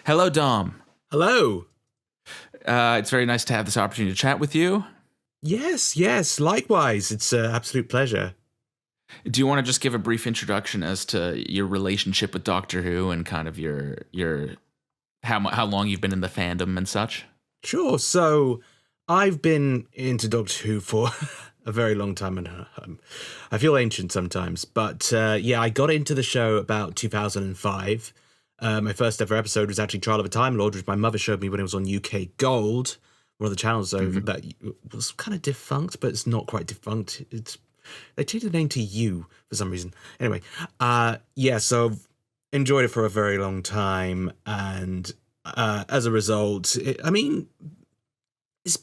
Hello, Dom. Hello. It's very nice to have this opportunity to chat with you. Yes, likewise. It's an absolute pleasure. Do you want to just give a brief introduction as to your relationship with Doctor Who and kind of your how long you've been in the fandom and such? Sure. So I've been into Doctor Who for a very long time, and I feel ancient sometimes. But I got into the show about 2005. My first ever episode was actually Trial of a Time Lord, which my mother showed me when it was on UK Gold, one of the channels over that was kind of defunct, but it's not quite defunct. They changed the name to You for some reason. Anyway, so enjoyed it for a very long time, and as a result, it's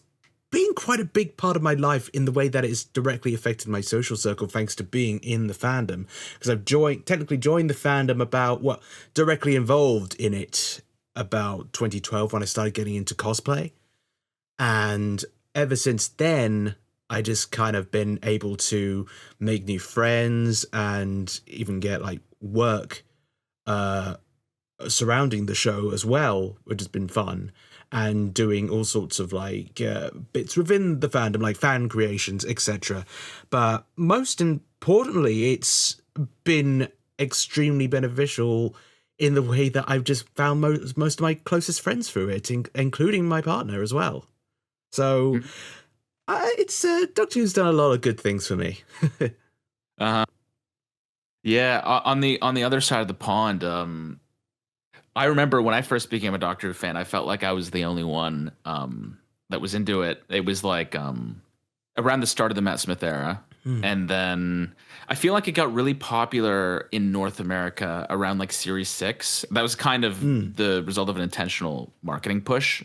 been quite a big part of my life in the way that it's directly affected my social circle, thanks to being in the fandom. Because I've technically joined the fandom directly involved in it about 2012 when I started getting into cosplay. And ever since then, I just kind of been able to make new friends and even get like work surrounding the show as well, which has been fun, and doing all sorts of like bits within the fandom, like fan creations, etc. But most importantly, it's been extremely beneficial in the way that I've just found most of my closest friends through it, including my partner as well. So it's Doctor Who's done a lot of good things for me. Yeah. On the other side of the pond, I remember when I first became a Doctor Who fan, I felt like I was the only one that was into it. It was like around the start of the Matt Smith era. And then I feel like it got really popular in North America around like Series 6. That was kind of the result of an intentional marketing push.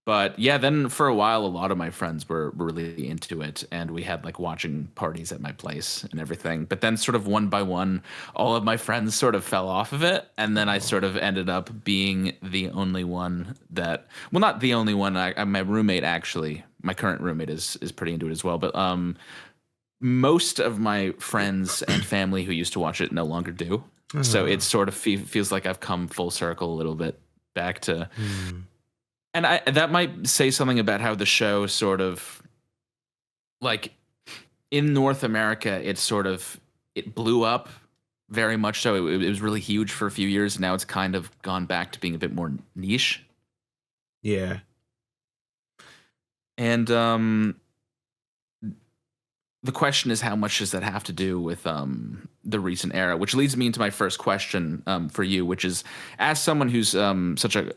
But yeah, then for a while, a lot of my friends were really into it, and we had like watching parties at my place and everything. But then sort of one by one, all of my friends sort of fell off of it. And then I sort of ended up being the only one that, well, not the only one. My roommate, actually, my current roommate is pretty into it as well. But most of my friends and family who used to watch it no longer do. So it sort of feels like I've come full circle a little bit back to... And that might say something about how the show sort of, like, in North America, it blew up very much so. It was really huge for a few years. And now it's kind of gone back to being a bit more niche. Yeah. And the question is, how much does that have to do with the recent era? Which leads me into my first question for you, which is, as someone who's such a...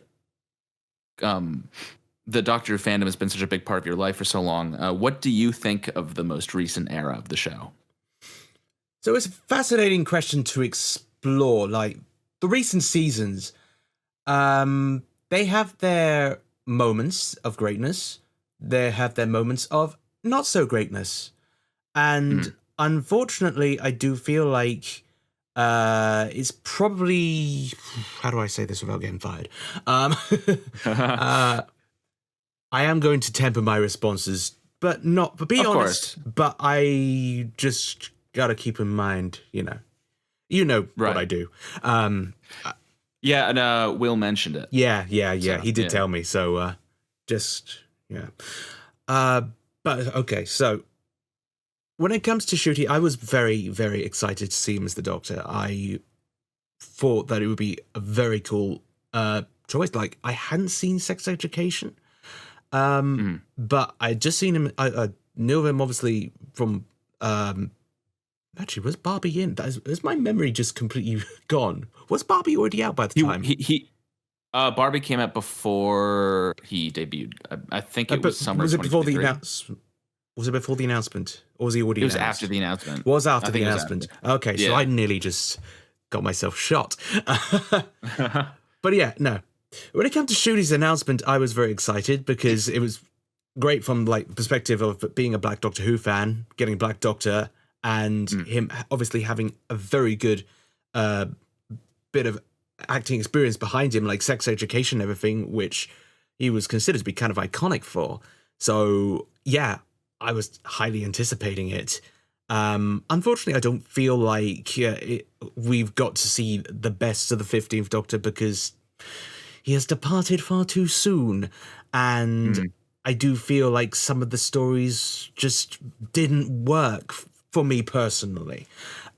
the Doctor Who fandom has been such a big part of your life for so long. What do you think of the most recent era of the show? So it's a fascinating question to explore. Like, the recent seasons, they have their moments of greatness. They have their moments of not so greatness. And unfortunately, I do feel like it's probably... How do I say this without getting fired? I am going to temper my responses, but be honest. But I just gotta keep in mind, what I do. And Will mentioned it. Yeah. So, he did tell me. So, but okay, so when it comes to Ncuti, I was very, very excited to see him as the Doctor. I thought that it would be a very cool choice. Like, I hadn't seen Sex Education, but I just seen him. I knew him obviously from. Actually, was Barbie in? Is my memory just completely gone? Was Barbie already out by the time? Barbie came out before he debuted. I think it was summer. Was it before the announcement? Was it before the announcement, or was he already? It was after the announcement. Was after the announcement. Okay, so I nearly just got myself shot. But yeah, no. When it came to Ncuti's announcement, I was very excited because it was great from like perspective of being a Black Doctor Who fan, getting a Black Doctor, and him obviously having a very good bit of acting experience behind him, like Sex Education and everything, which he was considered to be kind of iconic for. So yeah, I was highly anticipating it. Unfortunately, I don't feel like we've got to see the best of the 15th Doctor because he has departed far too soon. And I do feel like some of the stories just didn't work for me personally.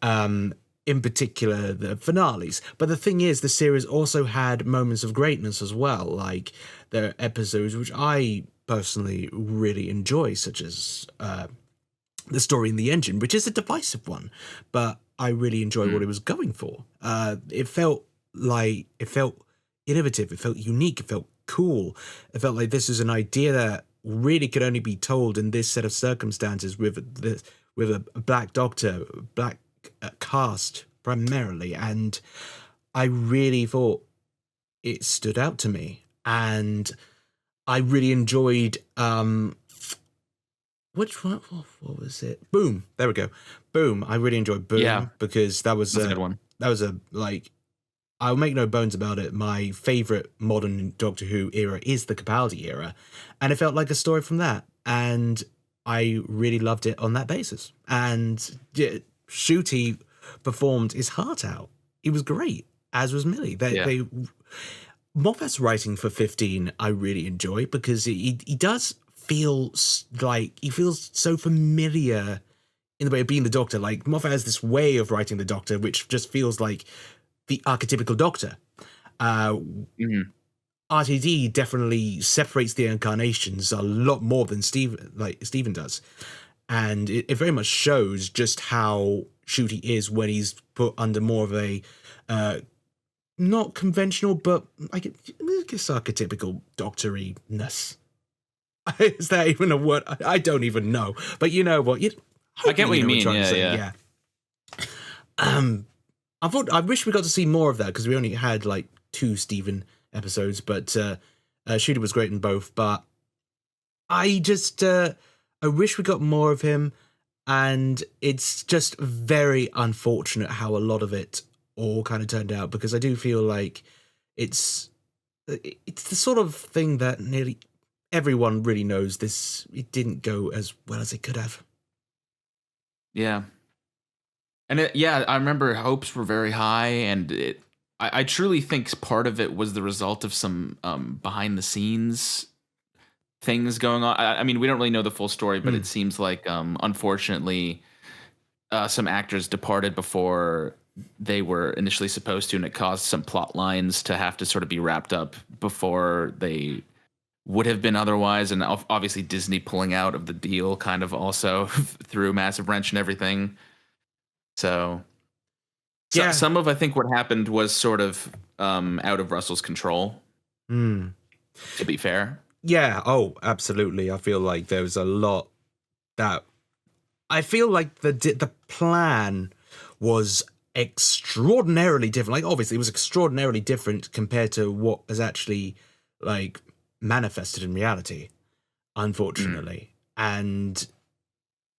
In particular, the finales. But the thing is, the series also had moments of greatness as well. Like, there are episodes which I personally really enjoy, such as the story in the engine, which is a divisive one, but I really enjoy what it was going for. It felt innovative, it felt unique, it felt cool. It felt like this is an idea that really could only be told in this set of circumstances with a black doctor, black cast primarily, and I really thought it stood out to me, and I really enjoyed which one? What was it? Boom. There we go. Boom. I really enjoyed Boom because that was a good one. That was I'll make no bones about it. My favorite modern Doctor Who era is the Capaldi era, and it felt like a story from that, and I really loved it on that basis. And Shooty performed his heart out. He was great, as was Millie. Moffat's writing for 15 I really enjoy because he does feel like he feels so familiar in the way of being the Doctor. Like, Moffat has this way of writing the Doctor which just feels like the archetypical Doctor. RTD definitely separates the incarnations a lot more than Stephen does, and it very much shows just how Shooty is when he's put under more of a not conventional, but I guess archetypical doctory-ness. Is that even a word? I don't even know. But you know what? I get what you mean. Yeah. I wish we got to see more of that because we only had like 2 Stephen episodes, but Shooter was great in both. But I wish we got more of him, and it's just very unfortunate how a lot of it all kind of turned out, because I do feel like it's the sort of thing that nearly everyone really knows it didn't go as well as it could have. Yeah. And I remember hopes were very high, and I truly think part of it was the result of some behind the scenes things going on. I mean, we don't really know the full story, but it seems like unfortunately some actors departed before they were initially supposed to, and it caused some plot lines to have to sort of be wrapped up before they would have been otherwise. And obviously Disney pulling out of the deal kind of also threw a massive wrench and everything. So some of, I think, what happened was sort of out of Russell's control, to be fair. Yeah, oh, absolutely. I feel like there was a lot that... I feel like the plan was extraordinarily different. Like, obviously, it was extraordinarily different compared to what is actually, like, manifested in reality, unfortunately. And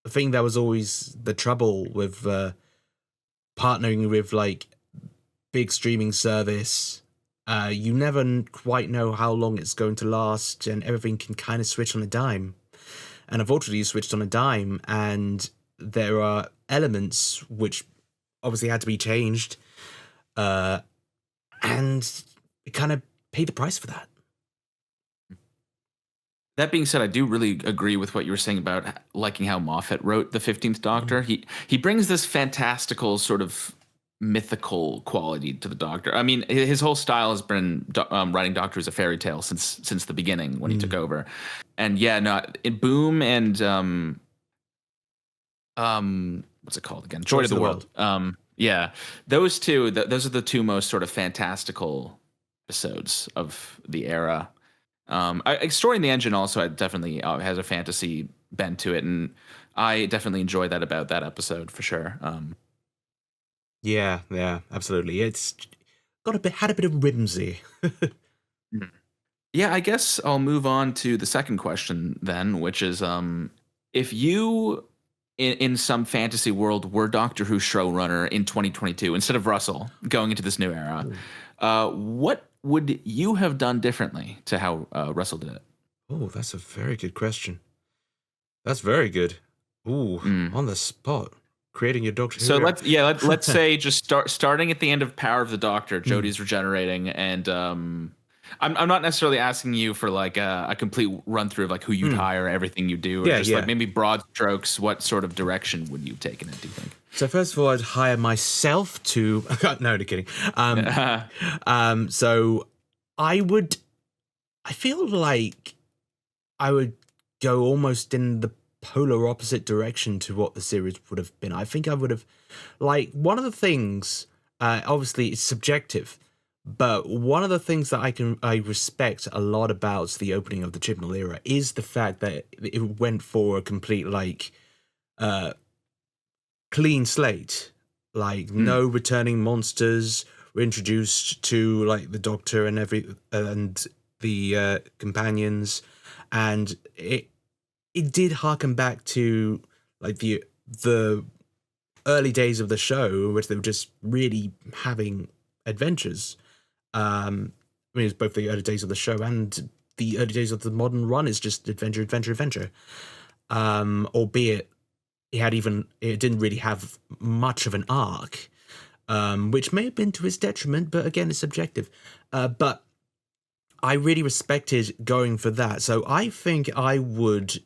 I think that was always the trouble with partnering with, like, big streaming service. You never quite know how long it's going to last, and everything can kind of switch on a dime. And unfortunately, you switched on a dime, and there are elements which obviously had to be changed, and it kind of paid the price for that. That being said, I do really agree with what you were saying about liking how Moffat wrote the 15th Doctor. He brings this fantastical sort of mythical quality to the Doctor. I mean, his whole style has been writing Doctor as a fairy tale since the beginning when he took over. And in Boom and what's it called again? Joy to the World. Those two. Those are the two most sort of fantastical episodes of the era. Story in the Engine also definitely has a fantasy bent to it, and I definitely enjoy that about that episode for sure. Yeah, absolutely. It's had a bit of whimsy. Yeah, I guess I'll move on to the second question then, which is if you in some fantasy world were Doctor Who showrunner in 2022 instead of Russell going into this new era, what would you have done differently to how Russell did it? Oh, that's a very good question. That's very good. Ooh, on the spot. Creating your Doctor Who. So let's say just starting at the end of Power of the Doctor, Jodie's regenerating, and I'm not necessarily asking you for like a complete run through of like who you'd hire, everything you do, or Yeah, just yeah. like maybe broad strokes. What sort of direction would you take in it? Do you think? So first of all, I'd hire myself to. No, no kidding. So I would. I feel like I would go almost in the polar opposite direction to what the series would have been. I think I would have, like, one of the things. Obviously, it's subjective, but one of the things that I respect a lot about the opening of the Chibnall era is the fact that it went for a complete like clean slate, like no returning monsters were introduced to like the Doctor and the companions, and it did harken back to like the early days of the show, which they were just really having adventures. I mean, it's both the early days of the show and the early days of the modern run is just adventure, adventure, adventure. Albeit it didn't really have much of an arc, which may have been to his detriment, but again, it's subjective. But I really respected going for that. So I think I would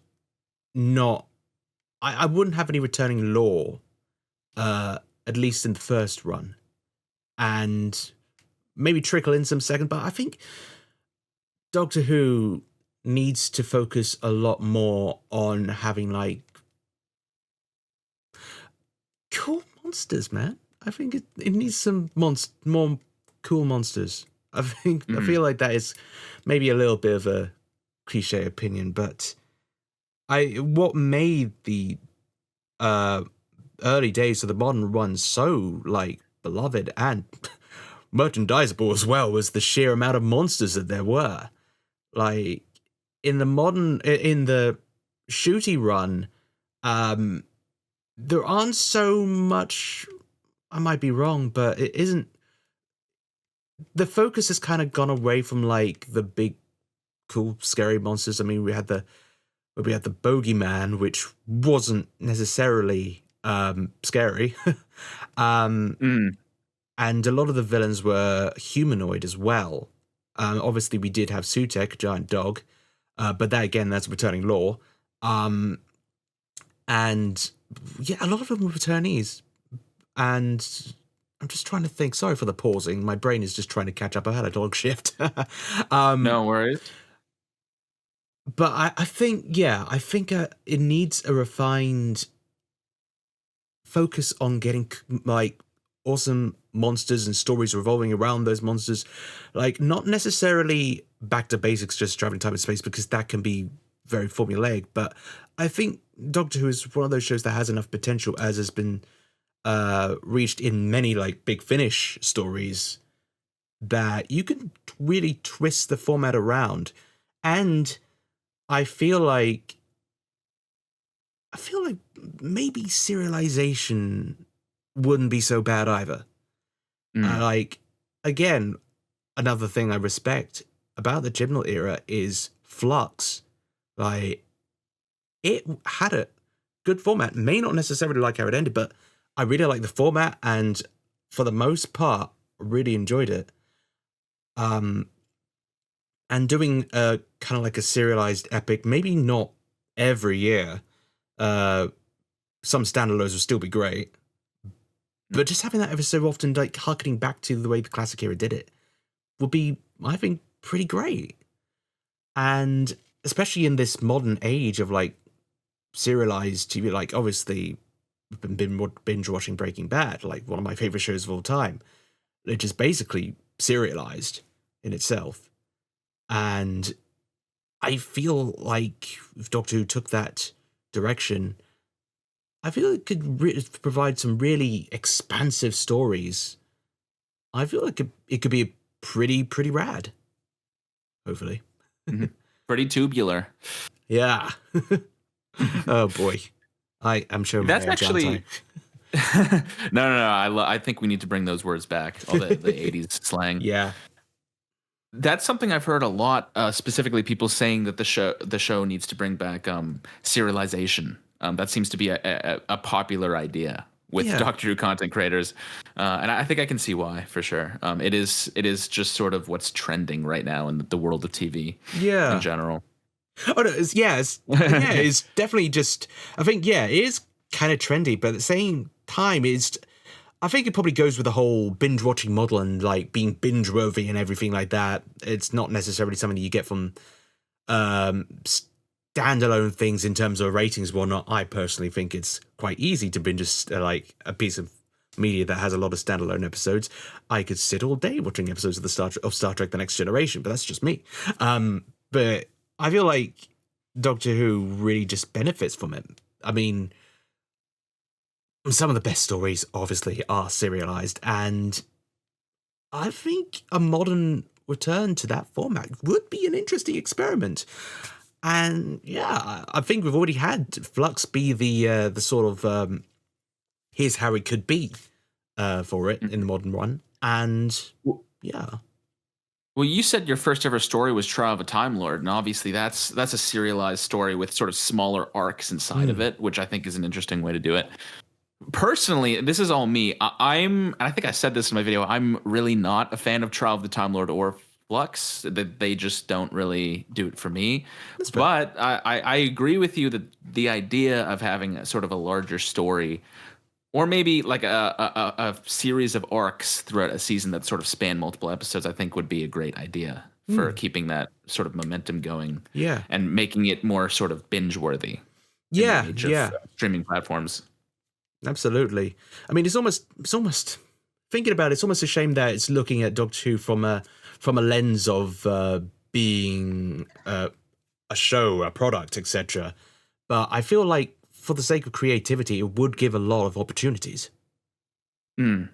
not, I wouldn't have any returning lore, at least in the first run, and maybe trickle in some second. But I think Doctor Who needs to focus a lot more on having like cool monsters, man. I think it needs some more cool monsters. I feel like that is maybe a little bit of a cliche opinion, but what made the early days of the modern run so like beloved and merchandisable as well was the sheer amount of monsters that there were. Like in the Shooty run, there aren't so much. I might be wrong, but it isn't. The focus has kind of gone away from like the big, cool, scary monsters. I mean, we had the Bogeyman, which wasn't necessarily scary, and a lot of the villains were humanoid as well. Obviously, we did have Sutek, giant dog, but that's returning lore. And yeah, a lot of them were returnees. And I'm just trying to think. Sorry for the pausing. My brain is just trying to catch up. I had a dog shift. No worries. But I think it needs a refined focus on getting like awesome monsters and stories revolving around those monsters. Like not necessarily back to basics, just traveling time and space, because that can be very formulaic. But I think Doctor Who is one of those shows that has enough potential, as has been reached in many like Big Finish stories, that you can really twist the format around. And I feel like maybe serialization wouldn't be so bad either. Like, again, another thing I respect about the Chibnall era is Flux. Like, it had a good format. May not necessarily like how it ended, but I really like the format, and for the most part, really enjoyed it. And doing a kind of like a serialized epic, maybe not every year. Some standalones would still be great, but just having that every so often, like harkening back to the way the classic era did it, would be, I think, pretty great. And especially in this modern age of like serialized TV, like obviously we've been binge watching Breaking Bad, like one of my favorite shows of all time. It's just basically serialized in itself. And I feel like if Doctor Who took that direction, I feel it could provide some really expansive stories. I feel like it could be pretty rad. Hopefully. Pretty tubular. Yeah. Oh boy. I'm showing That's my age, actually no. I think we need to bring those words back. All the 80s slang. Yeah. That's something I've heard a lot. Specifically, people saying that the show needs to bring back serialization. That seems to be a popular idea. with Yeah. Doctor Who content creators, and I think I can see why for sure. It is just sort of what's trending right now in the world of TV in Yeah. general. Oh no, it's definitely just. I think it is kind of trendy, but at the same time, I think it probably goes with the whole binge watching model and like being binge worthy and everything like that. It's not necessarily something that you get from standalone things in terms of ratings and whatnot. I personally think it's quite easy to binge like a piece of media that has a lot of standalone episodes. I could sit all day watching episodes of Star Trek: The Next Generation, but that's just me. But I feel like Doctor Who really just benefits from it. I mean, some of the best stories obviously are serialized, and I think a modern return to that format would be an interesting experiment. And I think we've already had Flux be the sort of here's how it could be for it in the modern one, and yeah. Well, you said your first ever story was Trial of a Time Lord, and obviously that's a serialized story with sort of smaller arcs inside of it, which I think is an interesting way to do it. Personally, this is all me. And I think I said this in my video, I'm really not a fan of Trial of the Time Lord or Flux. They just don't really do it for me. But I agree with you that the idea of having a sort of a larger story, or maybe like a series of arcs throughout a season that sort of span multiple episodes, I think would be a great idea for keeping that sort of momentum going. Yeah. And making it more sort of binge worthy. Yeah. In the age of streaming platforms. Absolutely. I mean, it's almost thinking about it, it's almost a shame that it's looking at Doctor Who from a lens of being a show, a product, etc. But I feel like for the sake of creativity, it would give a lot of opportunities. Yeah,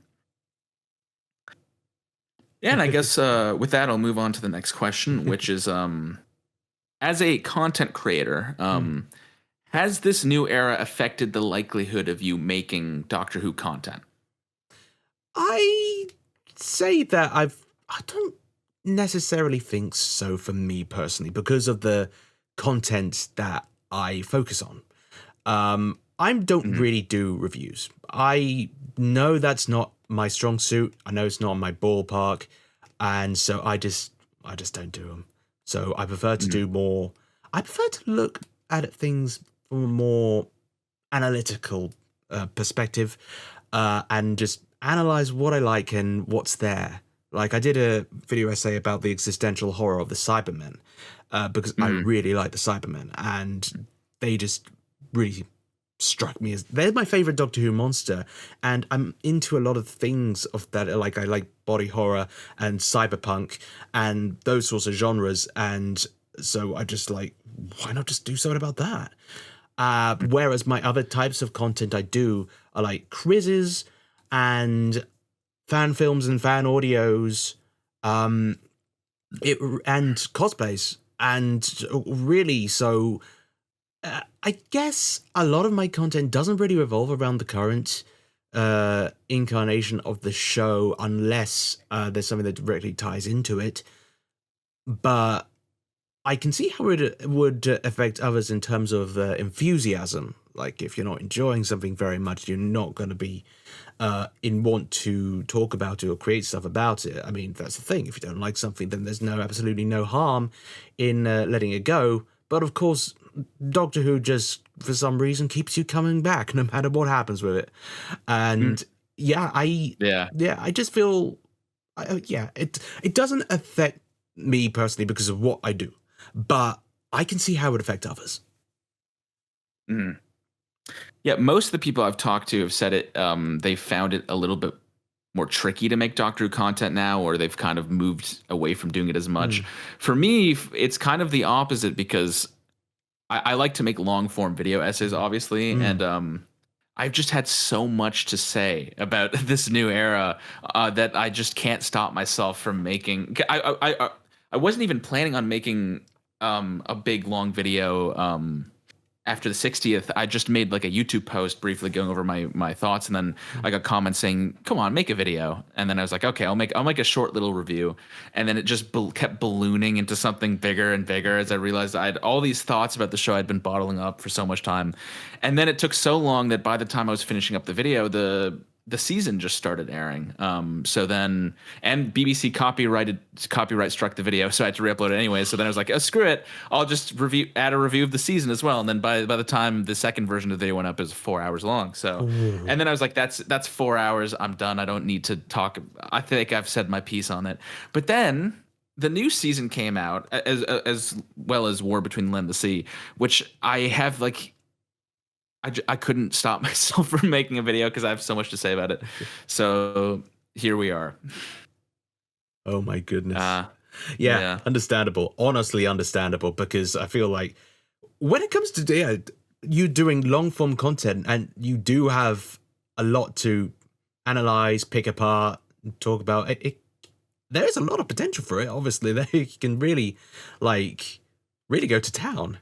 and I guess with that, I'll move on to the next question, which is, as a content creator, has this new era affected the likelihood of you making Doctor Who content? I say that I don't necessarily think so for me personally, because of the content that I focus on. I don't really do reviews. I know that's not my strong suit. I know it's not my ballpark, and so I just don't do them. So I prefer to do more. I prefer to look at things from a more analytical perspective, and just analyze what I like and what's there. Like I did a video essay about the existential horror of the Cybermen, because I really like the Cybermen, and they just really struck me as they're my favorite Doctor Who monster, and I'm into a lot of things of that. Like I like body horror and cyberpunk and those sorts of genres, and so I just like, why not just do something about that? Whereas my other types of content I do are like quizzes and fan films and fan audios, and cosplays, and really, so I guess a lot of my content doesn't really revolve around the current incarnation of the show, unless there's something that directly ties into it. But I can see how it would affect others in terms of enthusiasm. Like, if you're not enjoying something very much, you're not going to be in want to talk about it or create stuff about it. I mean, that's the thing. If you don't like something, then there's absolutely no harm in letting it go. But of course, Doctor Who just, for some reason, keeps you coming back no matter what happens with it. And I just feel, it doesn't affect me personally because of what I do, but I can see how it would affect others. Yeah, most of the people I've talked to have said it. They found it a little bit more tricky to make Doctor Who content now, or they've kind of moved away from doing it as much. For me, it's kind of the opposite, because I like to make long form video essays, obviously, and I've just had so much to say about this new era that I just can't stop myself from making. I wasn't even planning on making a big long video after the 60th, I just made like a YouTube post briefly going over my thoughts, and then I got comments saying, "Come on, make a video." And then I was like, "Okay, I'll make a short little review." And then it just kept ballooning into something bigger and bigger as I realized I had all these thoughts about the show I'd been bottling up for so much time. And then it took so long that by the time I was finishing up the video, the season just started airing. So then, and BBC copyright struck the video, so I had to re-upload it anyway. So then I was like, oh, screw it, I'll just add a review of the season as well. And then by the time the second version of the video went up, it was 4 hours long. So, and then I was like, that's 4 hours. I'm done. I don't need to talk. I think I've said my piece on it. But then the new season came out as well as War Between the Land and the Sea, which I have like. I couldn't stop myself from making a video because I have so much to say about it. So here we are. Oh my goodness. Yeah, understandable. Honestly understandable, because I feel like when it comes to you doing long form content, and you do have a lot to analyze, pick apart, talk about, there's a lot of potential for it. Obviously, they can really go to town.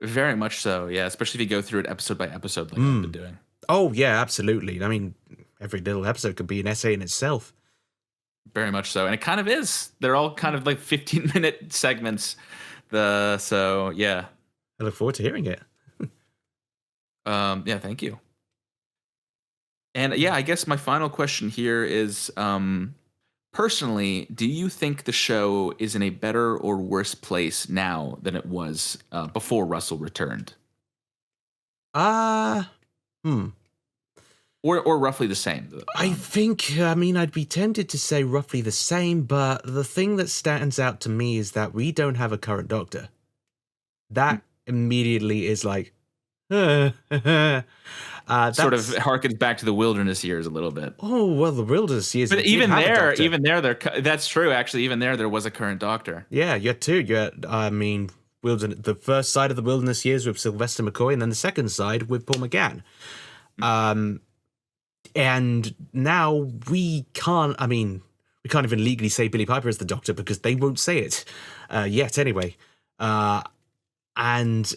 Very much so, yeah. Especially if you go through it episode by episode, like I've been doing. Oh yeah, absolutely. I mean, every little episode could be an essay in itself. Very much so, and it kind of is. They're all kind of like 15-minute segments. So yeah. I look forward to hearing it. Yeah, thank you. And yeah, I guess my final question here is, personally, do you think the show is in a better or worse place now than it was before Russell returned? Or roughly the same? I think, I'd be tempted to say roughly the same, but the thing that stands out to me is that we don't have a current Doctor. That immediately is like, sort of harkens back to the Wilderness years a little bit. Oh well, the Wilderness years. But even there, that's true. Actually, even there was a current Doctor. Yeah, you had two. Wilderness. The first side of the Wilderness years with Sylvester McCoy, and then the second side with Paul McGann. And now we can't. We can't even legally say Billie Piper is the Doctor because they won't say it yet. Anyway, and.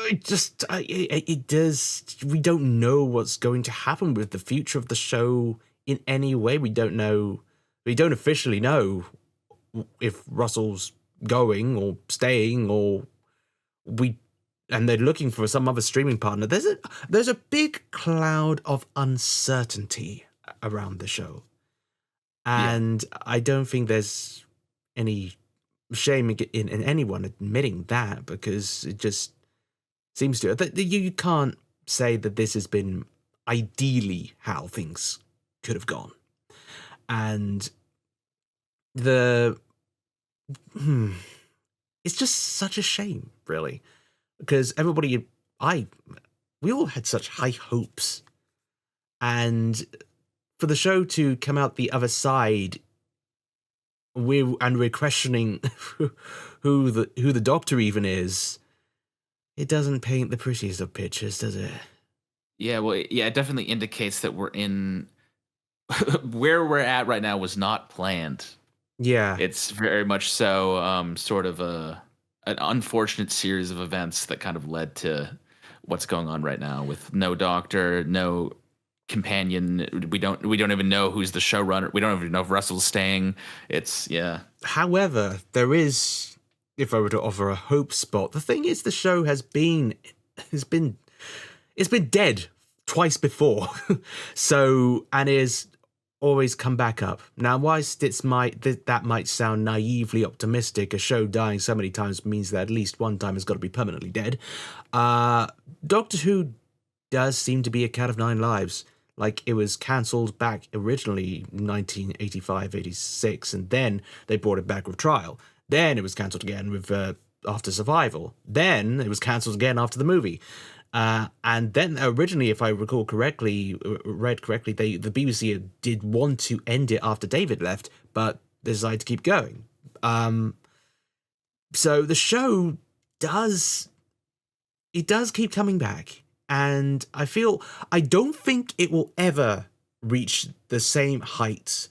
It does. We don't know what's going to happen with the future of the show in any way. We don't know. We don't officially know if Russell's going or staying, or and they're looking for some other streaming partner. There's a big cloud of uncertainty around the show, and I don't think there's any shame in anyone admitting that, because it just seems to. You can't say that this has been ideally how things could have gone. And it's just such a shame, really. Because we all had such high hopes. And for the show to come out the other side, we're questioning who the Doctor even is. It doesn't paint the prettiest of pictures, does it? Yeah, well, yeah, it definitely indicates that we're in where we're at right now was not planned. Yeah, it's very much so sort of an unfortunate series of events that kind of led to what's going on right now with no Doctor, no companion. We don't even know who's the showrunner. We don't even know if Russell's staying. However, there is. If I were to offer a hope spot, the thing is, the show has been dead twice before, and is always come back up. Now, whilst that might sound naively optimistic, a show dying so many times means that at least one time has got to be permanently dead. Doctor Who does seem to be a cat of nine lives. Like, it was cancelled back originally 1985, 86, and then they brought it back with Trial. Then it was cancelled again with After Survival. Then it was cancelled again after the movie. And then originally, if I read correctly, the BBC did want to end it after David left, but they decided to keep going. So the show does keep coming back. And I don't think it will ever reach the same heights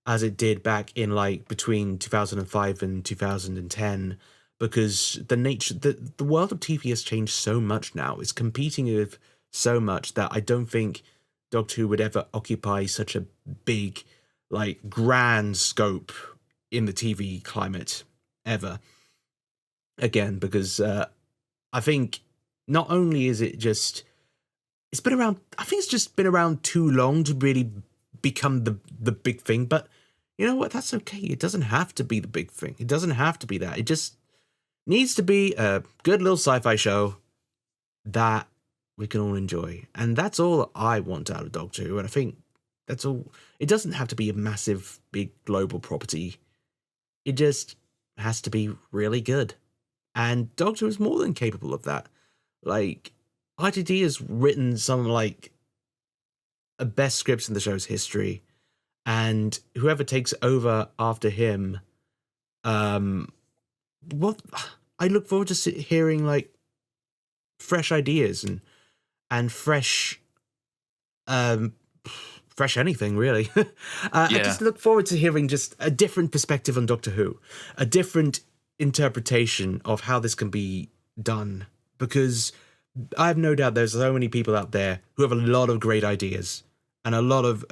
as it did back in between 2005 and 2010, because the world of TV has changed so much now. It's competing with so much that I don't think Doctor Who would ever occupy such a big, like, grand scope in the TV climate ever again, because I think not only is it just, it's been around, I think it's just been around too long to really become the big thing, but you know what, that's okay. It doesn't have to be the big thing. It doesn't have to be that. It just needs to be a good little sci-fi show that we can all enjoy. And that's all I want out of Doctor Who, and I think that's all. It doesn't have to be a massive, big global property. It just has to be really good. And Doctor Who is more than capable of that. Like, ITD has written some, like, best scripts in the show's history, and whoever takes over after him, what I look forward to hearing, like, fresh ideas and fresh anything, really. I just look forward to hearing just a different perspective on Doctor Who, a different interpretation of how this can be done, because I have no doubt there's so many people out there who have a lot of great ideas and a lot of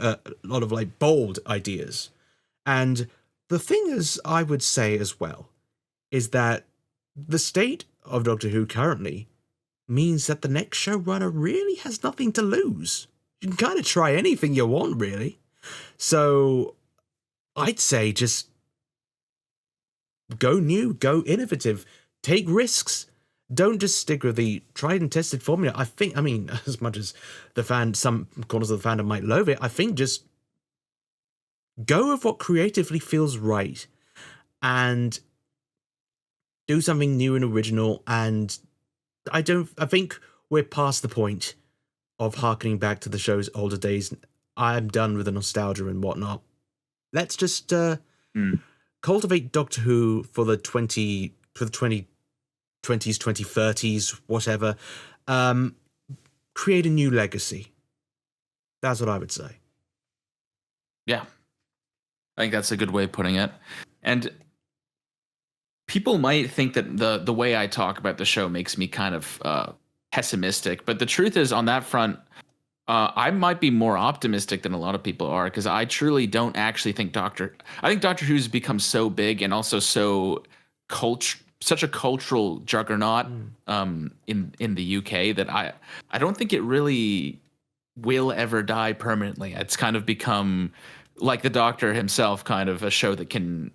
like bold ideas. And the thing is, I would say as well, is that the state of Doctor Who currently means that the next showrunner really has nothing to lose. You can kind of try anything you want, really. So I'd say just go new, go innovative, take risks. Don't just stick with the tried and tested formula. I mean, as much as some corners of the fandom might loathe it, I think just go with what creatively feels right and do something new and original. And I think we're past the point of harkening back to the show's older days. I'm done with the nostalgia and whatnot. Let's just cultivate Doctor Who for the 2020s, 2030s, whatever. Create a new legacy. That's what I would say. Yeah. I think that's a good way of putting it. And people might think that the way I talk about the show makes me kind of pessimistic, but the truth is, on that front, I might be more optimistic than a lot of people are, because I truly don't actually think I think Doctor Who's become so big and also so such a cultural juggernaut in the UK that I don't think it really will ever die permanently. It's kind of become, like the Doctor himself, kind of a show that can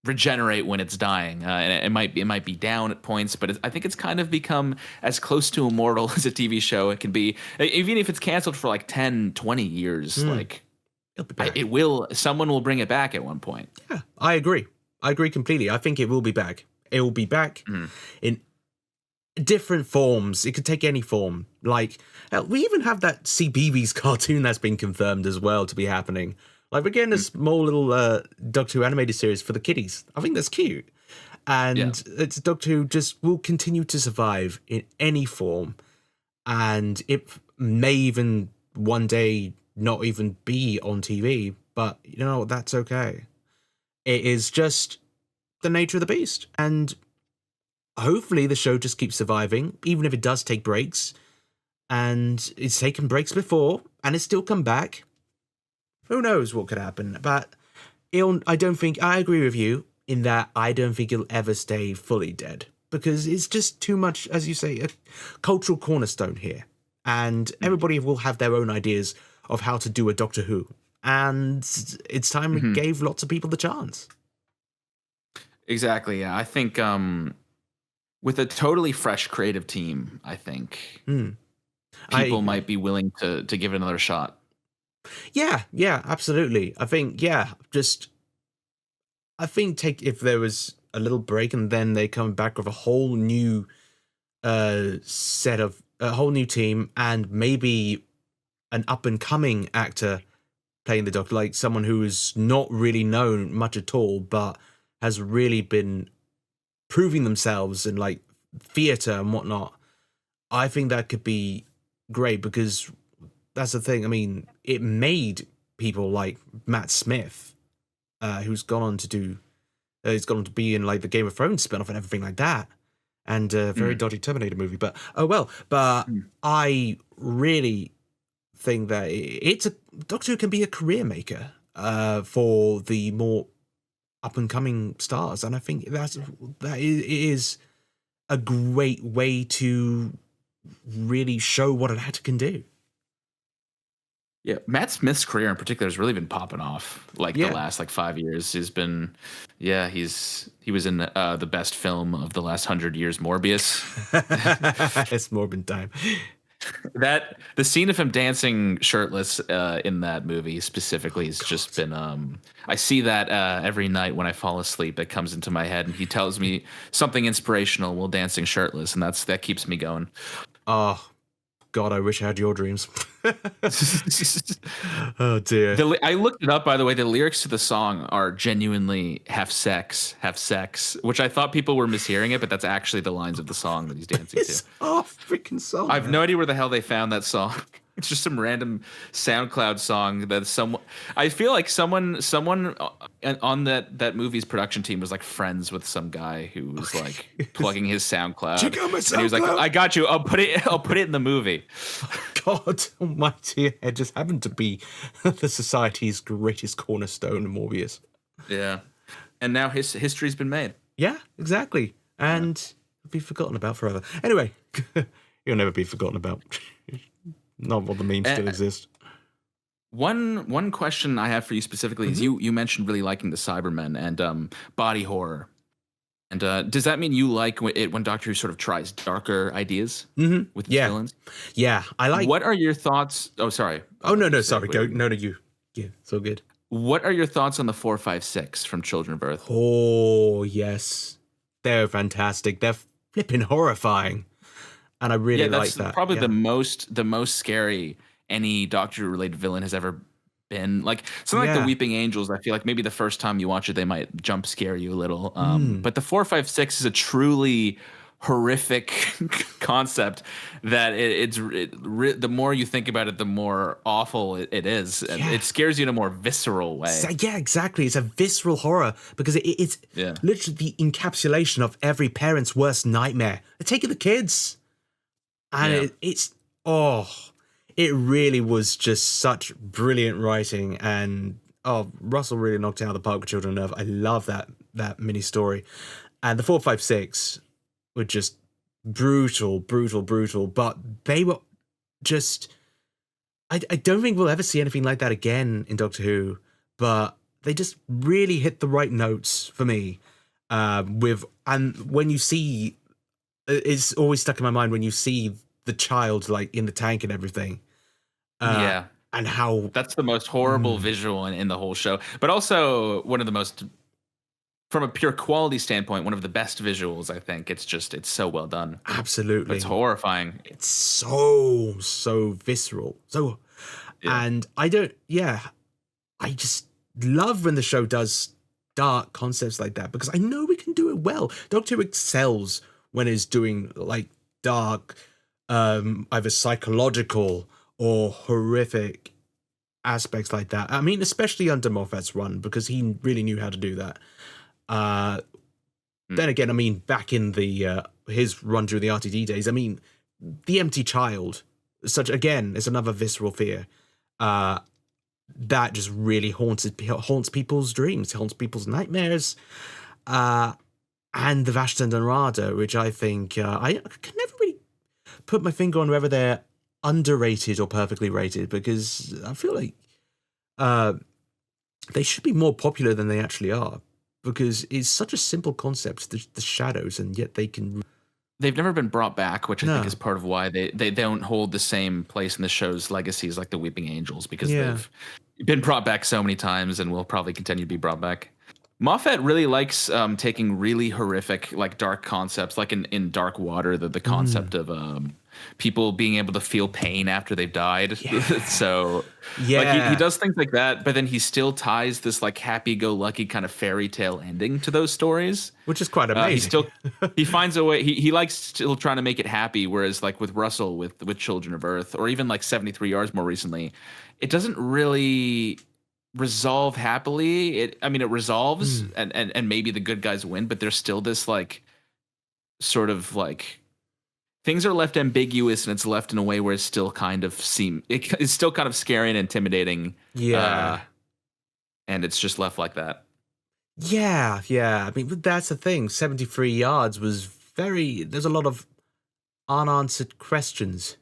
regenerate when it's dying, and it might be down at points, but I think it's kind of become as close to immortal as a TV show it can be, even if it's canceled for like 10, 20 years. Like, someone will bring it back at one point. Yeah, I agree completely. I think it will be back. It will be back in different forms. It could take any form. Like, we even have that CBeebies cartoon that's been confirmed as well to be happening. Like, we're getting a small little Doctor Who animated series for the kiddies. I think that's cute. And it's Doctor Who just will continue to survive in any form. And it may even one day not even be on TV. But, you know, that's okay. It is just the nature of the beast. And hopefully the show just keeps surviving, even if it does take breaks. And it's taken breaks before, and it's still come back. Who knows what could happen? But I agree with you in that I don't think it'll ever stay fully dead, because it's just too much, as you say, a cultural cornerstone here. And everybody will have their own ideas of how to do a Doctor Who. And it's time we gave lots of people the chance. Exactly. Yeah. I think with a totally fresh creative team, I think people might be willing to give it another shot. Yeah, absolutely. I think, if there was a little break and then they come back with a whole new a whole new team, and maybe an up and coming actor playing the Doctor, like someone who is not really known much at all, but has really been proving themselves in like theater and whatnot. I think that could be great, because that's the thing. I mean, it made people like Matt Smith, who's gone on to do He's gone on to be in like the Game of Thrones spinoff and everything like that, and a very dodgy Terminator movie. But oh well. But I really think that it's a Doctor Who can be a career maker for the more up and coming stars, and I think that is a great way to really show what an actor can do. Yeah, Matt Smith's career in particular has really been popping off like the last like 5 years. He's been, he was in the best film of the last 100 years, Morbius. It's Morbin time. That the scene of him dancing shirtless in that movie specifically has just been. I see that every night when I fall asleep. It comes into my head, and he tells me something inspirational while dancing shirtless, and that keeps me going. Oh. God, I wish I had your dreams. Oh dear. I looked it up, by the way. The lyrics to the song are genuinely have sex, which I thought people were mishearing it, but that's actually the lines of the song that he's dancing to. Oh, freaking song. I have no idea where the hell they found that song. It's just some random SoundCloud song that someone. I feel like someone on that movie's production team was like friends with some guy who was like plugging his SoundCloud. Check out my SoundCloud. And he was like, "I got you. I'll put it in the movie." God almighty, it just happened to be the society's greatest cornerstone, Morbius. Yeah, and now his history's been made. Yeah, exactly, and it'll be forgotten about forever. Anyway, you'll never be forgotten about. Not while the memes still exist. One question I have for you specifically is you mentioned really liking the Cybermen and body horror. And does that mean you like when Doctor Who sort of tries darker ideas with the villains? Yeah, I like. What are your thoughts? Oh, sorry. Oh no, sorry. Go. No, you. Yeah, so good. What are your thoughts on the 4, 5, 6 from Children of Earth? Oh yes, they're fantastic. They're flipping horrifying. And I really like that. That's probably the most scary any Doctor Who related villain has ever been. Like something like the Weeping Angels, I feel like maybe the first time you watch it, they might jump scare you a little. But the 4, 5, 6 is a truly horrific concept that the more you think about it, the more awful it is. And it scares you in a more visceral way. Yeah, exactly. It's a visceral horror because it's literally the encapsulation of every parent's worst nightmare. They're taking the kids. And it really was just such brilliant writing, and Russell really knocked it out of the park with Children of Earth. I love that mini story, and the 4, 5, 6 were just brutal, but they were just. I don't think we'll ever see anything like that again in Doctor Who, but they just really hit the right notes for me. And when you see. It's always stuck in my mind when you see the child like in the tank and everything. And how that's the most horrible visual in the whole show, but also one of the most, from a pure quality standpoint, one of the best visuals. I think it's so well done. Absolutely, but it's horrifying. It's so visceral. And I just love when the show does dark concepts like that because I know we can do it well. Doctor Who excels when it's doing like dark, either psychological or horrific aspects like that. I mean, especially under Moffat's run, because he really knew how to do that. Then again, I mean, back in the his run through the RTD days, I mean, the empty child, is another visceral fear. That just really haunts people's dreams, haunts people's nightmares. And the Vashta Narada, which I think I can never really put my finger on whether they're underrated or perfectly rated, because I feel like they should be more popular than they actually are, because it's such a simple concept, the shadows, and yet they've never been brought back, which I think is part of why they don't hold the same place in the show's legacies like the Weeping Angels, because they've been brought back so many times and will probably continue to be brought back. Moffat really likes taking really horrific, like dark concepts, like in Dark Water, the concept of people being able to feel pain after they've died. So like he does things like that, but then he still ties this like happy-go-lucky kind of fairy tale ending to those stories, which is quite amazing. He finds a way. He likes still trying to make it happy, whereas like with Russell with Children of Earth, or even like 73 Yards more recently, it doesn't really resolve happily. It resolves, Hmm. and maybe the good guys win, but there's still this like sort of like things are left ambiguous, and it's left in a way where it's still kind of scary and intimidating. Yeah. And it's just left like that. Yeah, yeah. I mean, but that's the thing. 73 yards was there's a lot of unanswered questions,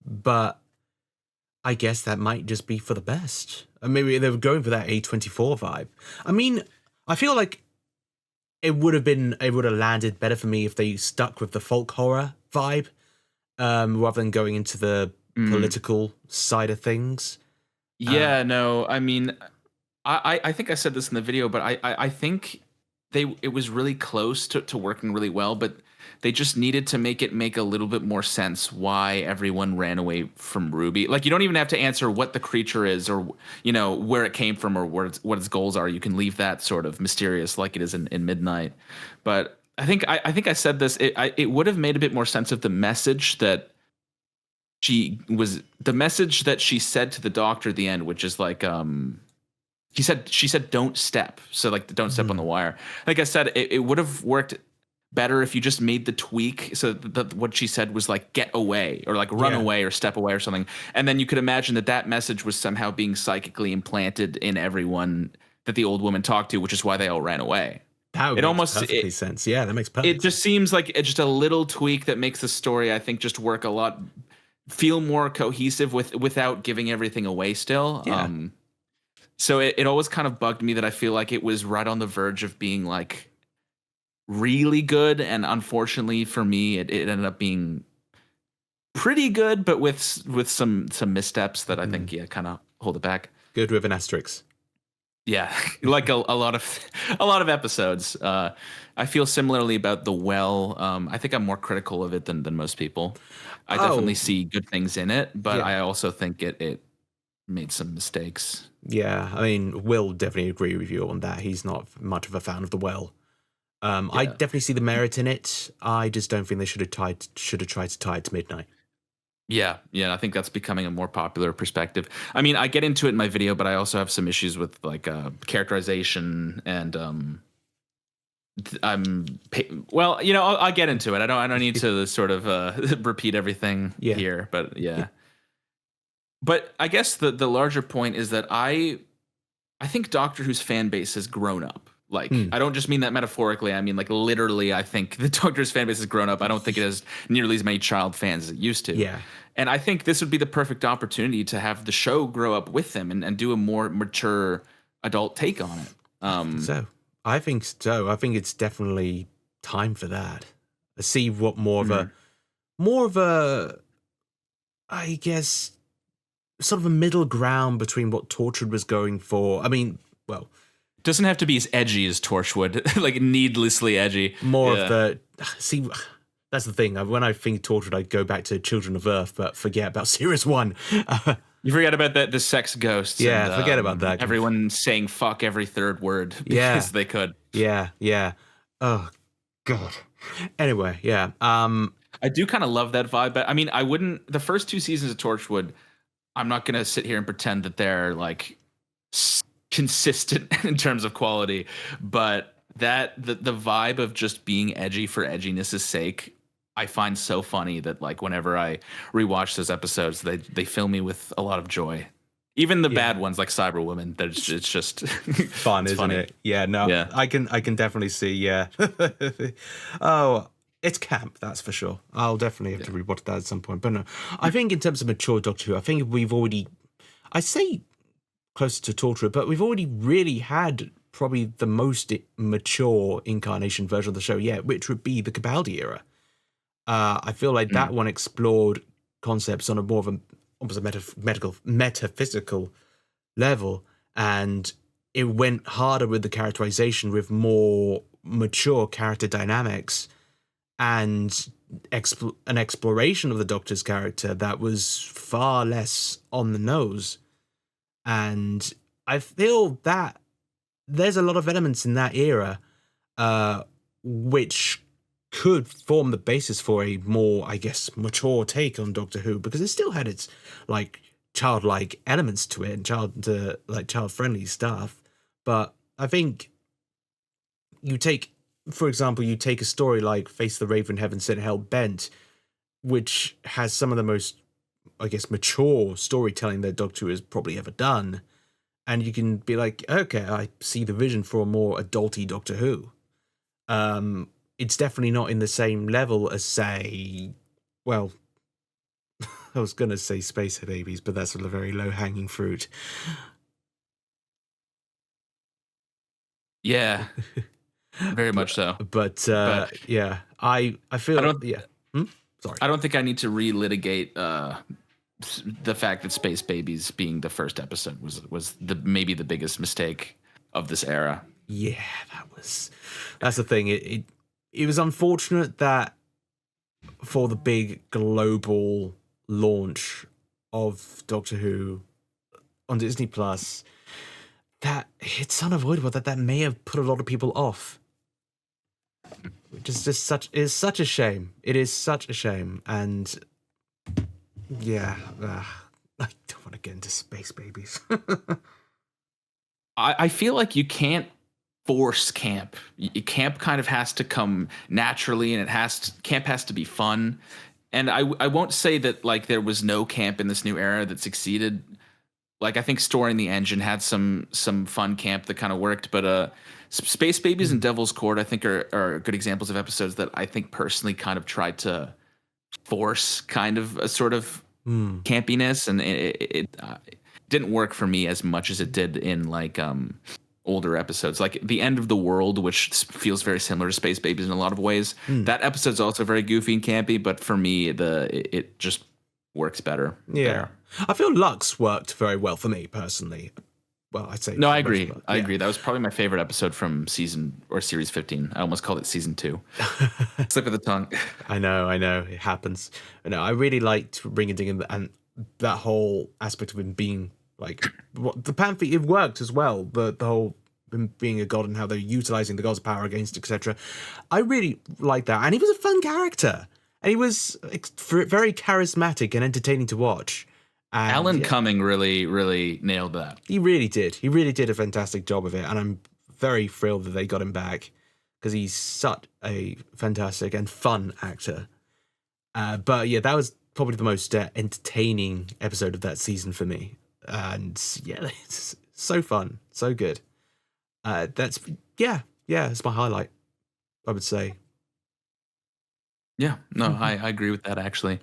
but I guess that might just be for the best. And maybe they were going for that A24 vibe. I mean, I feel like it would have landed better for me if they stuck with the folk horror vibe, rather than going into the political side of things. Yeah, no, I mean, I think I said this in the video, but I think it was really close to working really well, but they just needed to make it make a little bit more sense why everyone ran away from Ruby. Like, you don't even have to answer what the creature is, or where it came from, or what its goals are. You can leave that sort of mysterious, like it is in Midnight. But I think I said this. It would have made a bit more sense if the message that she said to the doctor at the end, which is like she said don't step, so like don't step on the wire. Like I said, it would have worked better if you just made the tweak so that what she said was like get away, or like run away, or step away, or something, and then you could imagine that message was somehow being psychically implanted in everyone that the old woman talked to, which is why they all ran away. That makes perfectly sense. Yeah, that makes perfect sense. It just seems like it's just a little tweak that makes the story, I think, just work a lot, feel more cohesive without giving everything away still. Yeah. So it always kind of bugged me that I feel like it was right on the verge of being like really good, and unfortunately for me, it ended up being pretty good, but with some missteps that I think kind of hold it back. Good with an asterisk. Yeah, like a lot of episodes. I feel similarly about The Well. I think I'm more critical of it than most people. I definitely see good things in it, but I also think it made some mistakes. Yeah, I mean, Will definitely agree with you on that. He's not much of a fan of The Well. I definitely see the merit in it. I just don't think they should have tried to tie it to Midnight. Yeah, I think that's becoming a more popular perspective. I mean, I get into it in my video, but I also have some issues with like characterization and well, I'll get into it. I don't need to sort of repeat everything here, but yeah. But I guess the larger point is that I think Doctor Who's fan base has grown up. Like, I don't just mean that metaphorically. I mean, like, literally, I think the Doctor's fan base has grown up. I don't think it has nearly as many child fans as it used to. Yeah. And I think this would be the perfect opportunity to have the show grow up with them and do a more mature adult take on it. I think so. I think it's definitely time for that. Let's see what more of a, I guess, sort of a middle ground between what Torchwood was going for. I mean, well, doesn't have to be as edgy as Torchwood, like needlessly edgy. More of the that's the thing. When I think Torchwood, I go back to Children of Earth, but forget about Series 1. You forget about the sex ghosts. Yeah, and, forget about that. Everyone saying fuck every third word because they could. Yeah. Oh, God. Anyway, yeah. I do kind of love that vibe, but I mean, I wouldn't. The first 2 seasons of Torchwood, I'm not going to sit here and pretend that they're like consistent in terms of quality, but the vibe of just being edgy for edginess' sake, I find so funny that like whenever I rewatch those episodes, they fill me with a lot of joy. Even the bad ones like Cyberwoman, it's just fun, isn't it? Yeah, no, yeah. I can definitely see. Yeah. Oh, it's camp, that's for sure. I'll definitely have to rewatch that at some point. But no, I think in terms of mature Doctor Who, I think I say closer to Torchwood, but we've already really had probably the most mature incarnation version of the show yet, which would be the Capaldi era. I feel like that one explored concepts on a more of a almost a metaphysical level, and it went harder with the characterization, with more mature character dynamics and an exploration of the Doctor's character that was far less on the nose. And I feel that there's a lot of elements in that era which could form the basis for a more, I guess, mature take on Doctor Who, because it still had its like childlike elements to it and child friendly stuff. But I think for example, you take a story like Face the Raven, Heaven Sent, Hell Bent, which has some of the most, I guess, mature storytelling that Doctor Who has probably ever done. And you can be like, okay, I see the vision for a more adulty Doctor Who. It's definitely not in the same level as, say, well, I was going to say Space Babies, but that's a very low-hanging fruit. Yeah, very much so. But yeah, I feel... Sorry. I don't think I need to relitigate the fact that Space Babies being the first episode was maybe the biggest mistake of this era. Yeah, that's the thing. It was unfortunate that for the big global launch of Doctor Who on Disney Plus, that it's unavoidable that may have put a lot of people off. Which is just such a shame. It is such a shame, and yeah, I don't want to get into Space Babies. I feel like you can't force camp. Camp kind of has to come naturally, and camp has to be fun. And I won't say that like there was no camp in this new era that succeeded. Like I think Storing the Engine had some fun camp that kind of worked, but Space Babies and Devil's Court I think are good examples of episodes that I think personally kind of tried to force kind of a sort of campiness, and it didn't work for me as much as it did in like older episodes, like The End of the World, which feels very similar to Space Babies in a lot of ways. That episode's also very goofy and campy, but for me, it just works better. Yeah, there. I feel Lux worked very well for me personally. Well, I'd say no. I agree. I agree. That was probably my favorite episode from series 15. I almost called it season 2. Slip of the tongue. I know. It happens. I really liked Ring a Ding and that whole aspect of him being like the Panther. It worked as well. The whole him being a god and how they're utilizing the god's power against, etc. I really liked that, and he was a fun character, and he was very charismatic and entertaining to watch. And Alan Cumming really nailed that. He really did. He really did a fantastic job of it, and I'm very thrilled that they got him back because he's such a fantastic and fun actor. But yeah, that was probably the most entertaining episode of that season for me. And yeah, it's so fun, so good. That's my highlight, I would say. Yeah, no, I agree with that actually.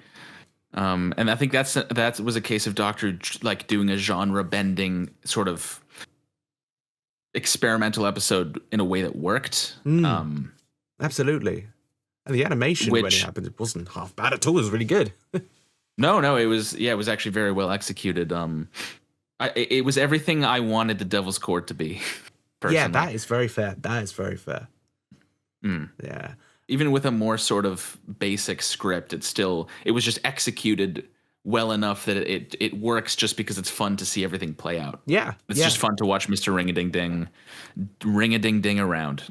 And I think that was a case of Doctor like doing a genre bending sort of experimental episode in a way that worked. Absolutely. And the animation when it happened, it wasn't half bad at all. It was really good. No, it was actually very well executed. It was everything I wanted the Devil's Court to be. Personally. Yeah, that is very fair. Yeah. Even with a more sort of basic script, it was just executed well enough that it works just because it's fun to see everything play out. Yeah. It's just fun to watch Mr. Ring-a-ding-ding around.